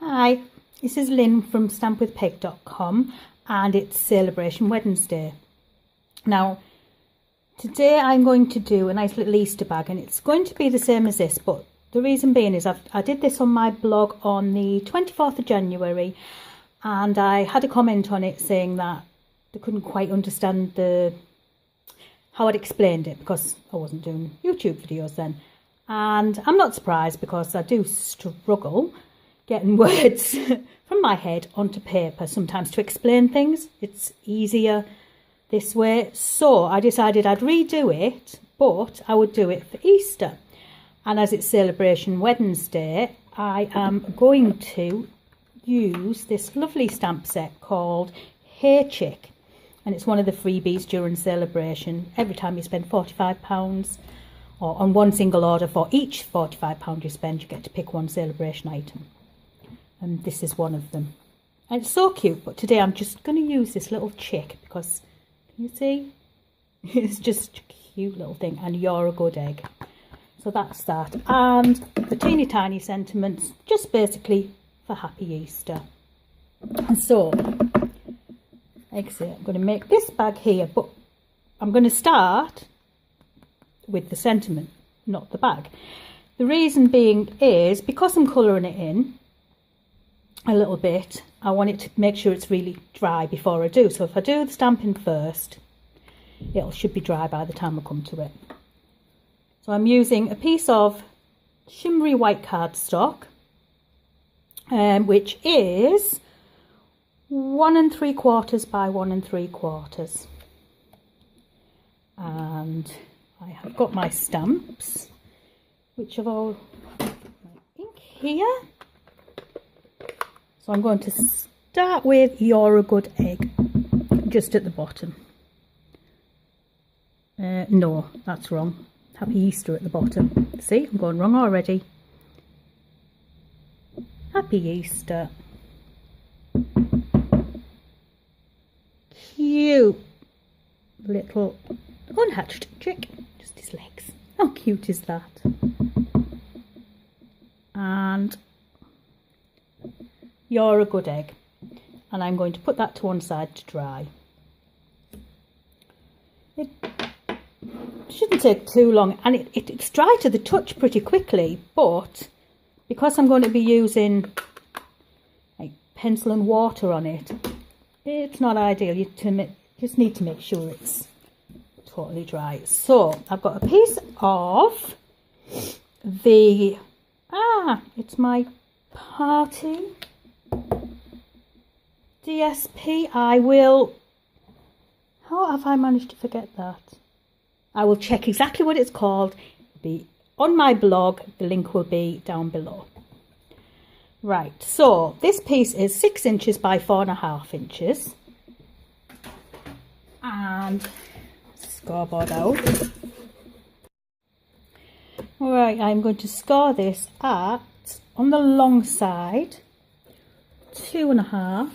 Hi, this is Lynn from stampwithpeg.com and it's Celebration Wednesday. Now, today I'm going to do a nice little Easter bag and it's going to be the same as this, but the reason being is I did this on my blog on the 24th of January and I had a comment on it saying that they couldn't quite understand how I'd explained it because I wasn't doing YouTube videos then. And I'm not surprised because I do struggle getting words from my head onto paper sometimes to explain things. It's easier this way. So I decided I'd redo it, but I would do it for Easter. And as it's Celebration Wednesday, I am going to use this lovely stamp set called Hey Chick. And it's one of the freebies during Celebration. Every time you spend £45 or on one single order for each £45 you spend, you get to pick one Celebration item. And this is one of them. And it's so cute, but today I'm just going to use this little chick because, can you see? It's just a cute little thing, and you're a good egg. So that's that. And the teeny tiny sentiments, just basically for Happy Easter. And so, like I say, I'm going to make this bag here, but I'm going to start with the sentiment, not the bag. The reason being is, because I'm colouring it in a little bit, I want it to make sure it's really dry before I do. So if I do the stamping first, it should be dry by the time I come to it. So I'm using a piece of shimmery white cardstock, which is 1 3/4 by 1 3/4. And I have got my stamps, which have all my ink here. So I'm going to start with You're a Good Egg, just at the bottom. No, that's wrong. Happy Easter at the bottom. See, I'm going wrong already. Happy Easter. Cute little unhatched chick. Just his legs. How cute is that? And You're a Good Egg, and I'm going to put that to one side to dry. It shouldn't take too long, and it's dry to the touch pretty quickly, but because I'm going to be using like pencil and water on it, it's not ideal. You just need to make sure it's totally dry. So I've got a piece of the it's my party DSP. How have I managed to forget that? I will check exactly what it's called. It'll be on my blog. The link will be down below. Right, so this piece is 6 inches by 4.5 inches. And scoreboard out. Alright, I'm going to score this at, on the long side, 2.5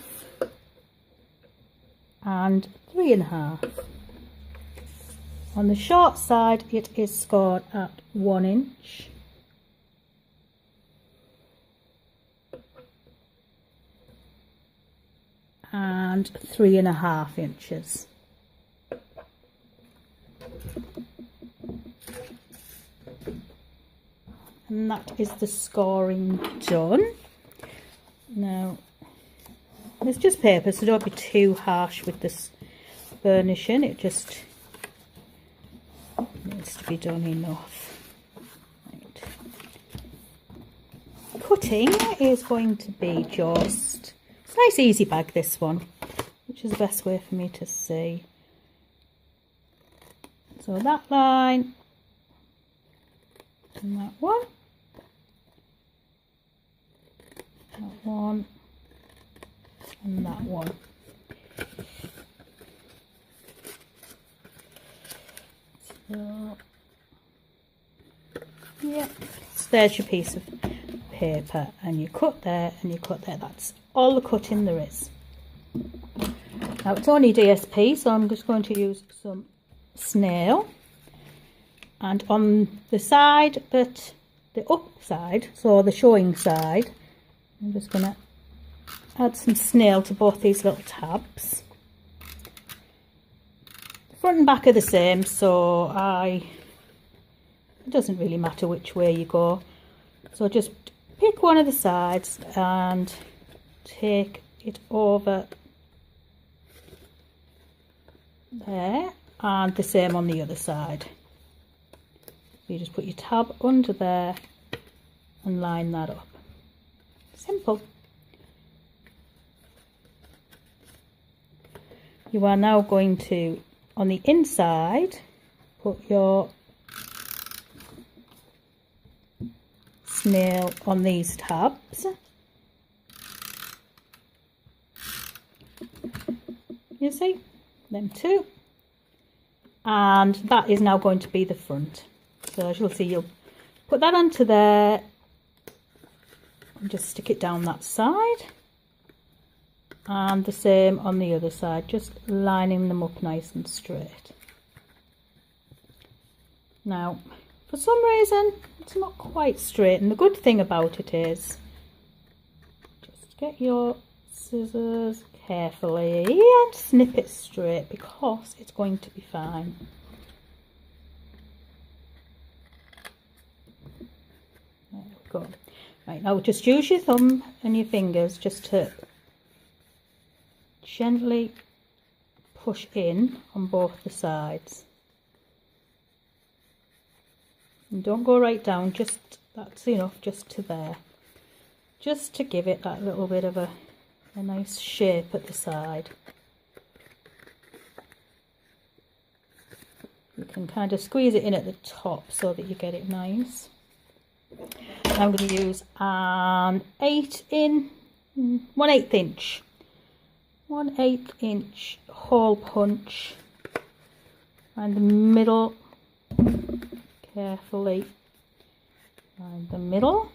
and 3.5. On the short side, it is scored at 1 inch. And 3.5 inches. And that is the scoring done. Now, it's just paper, so don't be too harsh with this burnishing. It just needs to be done enough. Right. Cutting is going to be just, it's a nice easy bag, this one, which is the best way for me to see. So that line and that one, and that one. So, yeah, so there's your piece of paper, and you cut there and you cut there. That's all the cutting there is. Now it's only DSP, so I'm just going to use some snail, and on the side that the up side, so the showing side, I'm just going to add some snail to both these little tabs. The front and back are the same, so it doesn't really matter which way you go. So just pick one of the sides and take it over there, and the same on the other side. You just put your tab under there and line that up. Simple. You are now going to, on the inside, put your snail on these tabs. You see, them two. And that is now going to be the front. So as you'll see, you'll put that onto there and just stick it down that side. And the same on the other side, just lining them up nice and straight. Now, for some reason, it's not quite straight, and the good thing about it is, just get your scissors carefully and snip it straight, because it's going to be fine. There we go. Right, now just use your thumb and your fingers just to gently push in on both the sides. And don't go right down, just that's enough, just to there. Just to give it that little bit of a nice shape at the side. You can kind of squeeze it in at the top so that you get it nice. I'm going to use an 1/8 inch. 1/8 inch hole punch, and the middle, carefully find the middle,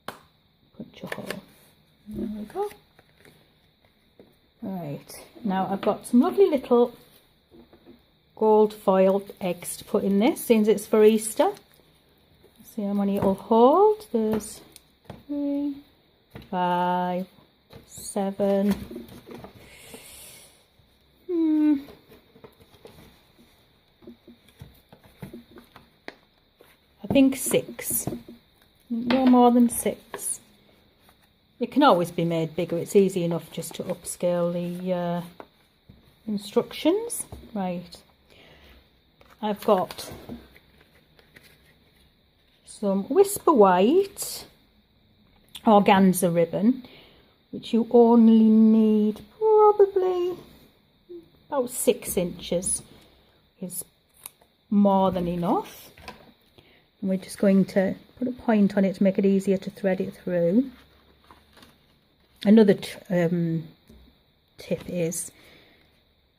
punch a hole, there we go. Right, now I've got some lovely little gold foiled eggs to put in this, since it's for Easter. See how many it'll hold. There's 3, 5, 7, I think 6, no more than 6. It can always be made bigger, it's easy enough just to upscale the instructions. Right, I've got some Whisper White organza ribbon, which you only need probably about 6 inches, is more than enough. And we're just going to put a point on it to make it easier to thread it through. Another tip is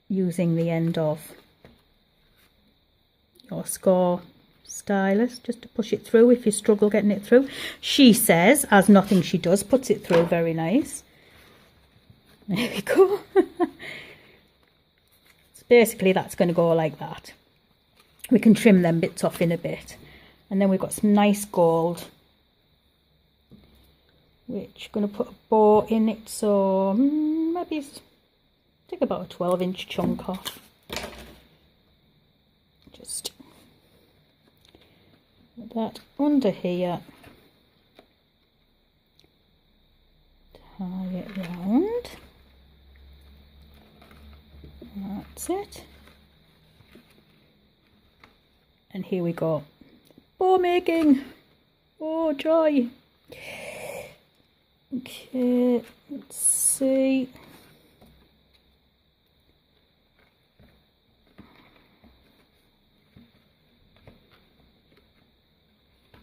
using the end of your score stylus just to push it through if you struggle getting it through. She says, as nothing she does, puts it through very nice. There we go. So basically that's going to go like that. We can trim them bits off in a bit. And then we've got some nice gold, which I'm going to put a bow in it, so maybe take about a 12-inch chunk off. Just put that under here, tie it round, that's it, and here we go. Bow making! Oh joy! Okay, let's see.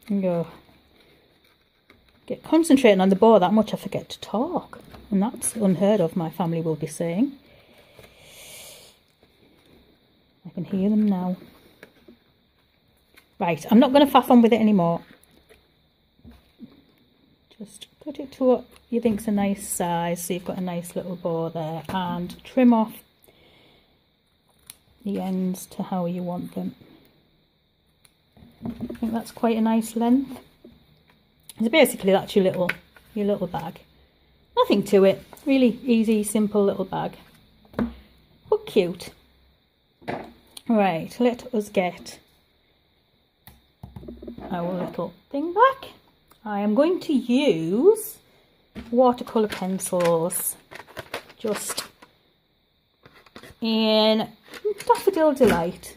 Go. Get concentrating on the bow that much I forget to talk, and that's unheard of, my family will be saying. I can hear them now. Right, I'm not going to faff on with it anymore. Just cut it to what you think's a nice size, so you've got a nice little bow there, and trim off the ends to how you want them. I think that's quite a nice length. So basically that's your little bag. Nothing to it. Really easy, simple little bag. But cute. Right, let us get our little thing back. I am going to use watercolour pencils just in Daffodil Delight,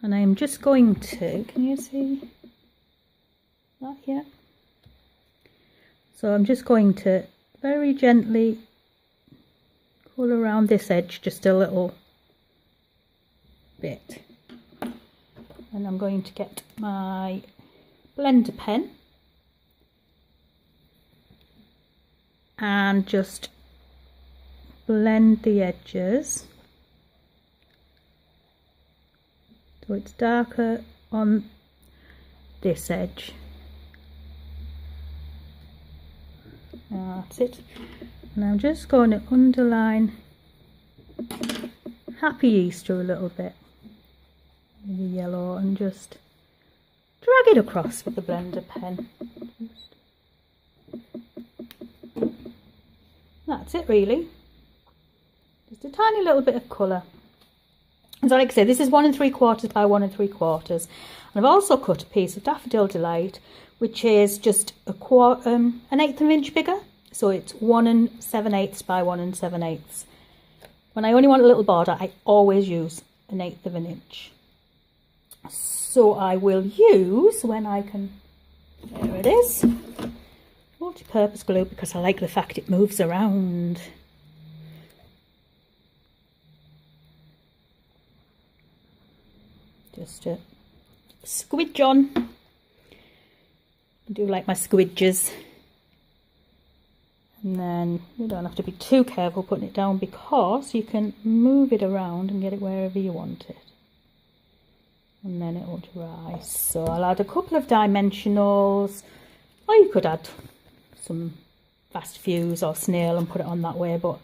and I am just going to, can you see that here? So I'm just going to very gently colour around this edge just a little bit, and I'm going to get my blender pen and just blend the edges so it's darker on this edge. That's it. And I'm just going to underline Happy Easter a little bit with the yellow and just drag it across with the blender pen. That's it really. Just a tiny little bit of colour. And so like I say, this is 1 3/4 by 1 3/4. And I've also cut a piece of Daffodil Delight, which is just an 1/8 of an inch bigger. So it's 1 7/8 by 1 7/8. When I only want a little border, I always use 1/8 of an inch. So I will use, when I can, there it is, multi-purpose glue, because I like the fact it moves around. Just a squidge on. I do like my squidges. And then you don't have to be too careful putting it down, because you can move it around and get it wherever you want it. And then it will dry. So I'll add a couple of dimensionals, or you could add some fast fuse or snail and put it on that way, but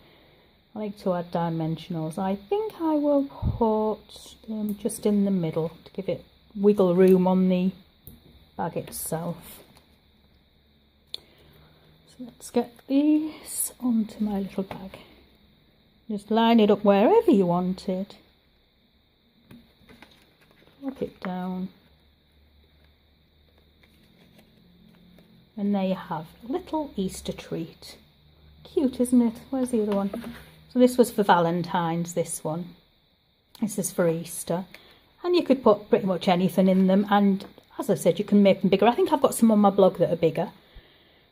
I like to add dimensionals. I think I will put them just in the middle to give it wiggle room on the bag itself. So let's get these onto my little bag. Just line it up wherever you want it. Plop it down. And there you have a little Easter treat. Cute, isn't it? Where's the other one? So this was for Valentine's, this one. This is for Easter. And you could put pretty much anything in them. And as I said, you can make them bigger. I think I've got some on my blog that are bigger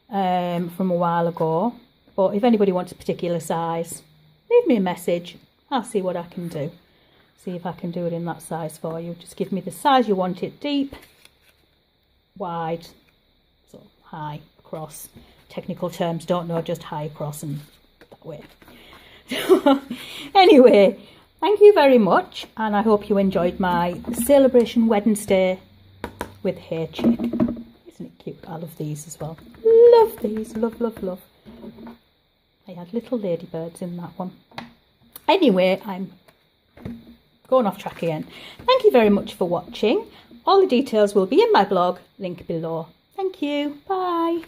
from a while ago. But if anybody wants a particular size, leave me a message. I'll see what I can do. See if I can do it in that size for you. Just give me the size you want it, deep, wide, so high, across. Technical terms, don't know, just high, across and that way. Anyway, thank you very much, and I hope you enjoyed my Celebration Wednesday with Hey Chick. Isn't it cute? I love these as well. Love these, love, love, love. I had little ladybirds in that one. Anyway, I'm going off track again. Thank you very much for watching. All the details will be in my blog, link below. Thank you. Bye.